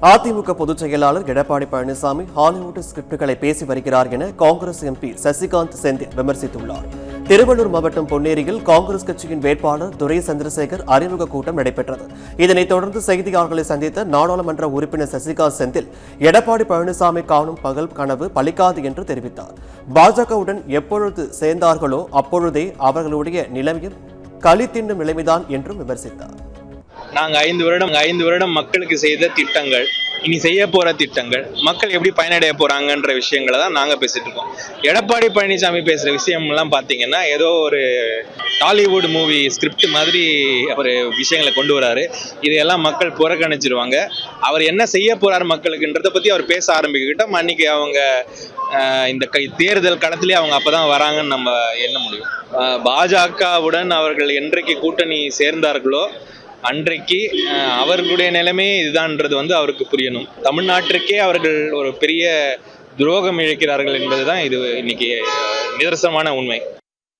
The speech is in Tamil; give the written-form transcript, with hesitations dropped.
அதிமுக பொதுச் செயலாளர் எடப்பாடி பழனிசாமி ஹாலிவுட் ஸ்கிரிப்டுகளை பேசி வருகிறார் என காங்கிரஸ் எம்பி சசிகாந்த் செந்தில் விமர்சித்துள்ளார். திருவள்ளூர் மாவட்டம் பொன்னேரியில் காங்கிரஸ் கட்சியின் வேட்பாளர் துரை சந்திரசேகர் அறிமுக கூட்டம் நடைபெற்றது. இதனைத் தொடர்ந்து செய்தியாளர்களை சந்தித்த நாடாளுமன்ற உறுப்பினர் சசிகாந்த் செந்தில் எடப்பாடி பழனிசாமி காணும் பகல் கனவு பலிக்காது என்று தெரிவித்தார். பாஜகவுடன் எப்பொழுது சேர்ந்தார்களோ அப்பொழுதே அவர்களுடைய நிலைமையும் களி தின்னும் நிலைமைதான் என்றும் விமர்சித்தார். நாங்க 5 வருடம் மக்களுக்கு செய்த திட்டங்கள், இனி செய்ய போற திட்டங்கள், மக்கள் எப்படி பயனடைய போறாங்கன்ற விஷயங்களை தான் நாங்க பேசிட்டு இருக்கோம். எடப்பாடி பழனிசாமி பேசுற விஷயம் எல்லாம் பாத்தீங்கன்னா ஏதோ ஒரு டாலிவுட் மூவி ஸ்கிரிப்ட் மாதிரி அவர் விஷயங்களை கொண்டு வராரு. இதையெல்லாம் மக்கள் புறக்கணிச்சிருவாங்க. அவர் என்ன செய்ய போறாரு மக்களுக்குன்றத பத்தி அவர் பேச ஆரம்பிக்கிட்டோம். அன்னைக்கு அவங்க இந்த தேர்தல் களத்திலே அவங்க அப்பதான் வராங்கன்னு நம்ம எண்ண முடியும். பாஜகவுடன் அவர்கள் என்றைக்கு கூட்டணி சேர்ந்தார்களோ அன்றைக்கு அவர்களுடைய நிலைமையே இதுதான்ன்றது அவருக்கு புரியணும். தமிழ்நாட்டிற்கே அவர்கள் ஒரு பெரிய துரோகம் இழைக்கிறார்கள் என்பதுதான் இது இன்னைக்கு நிதர்சனமான உண்மை.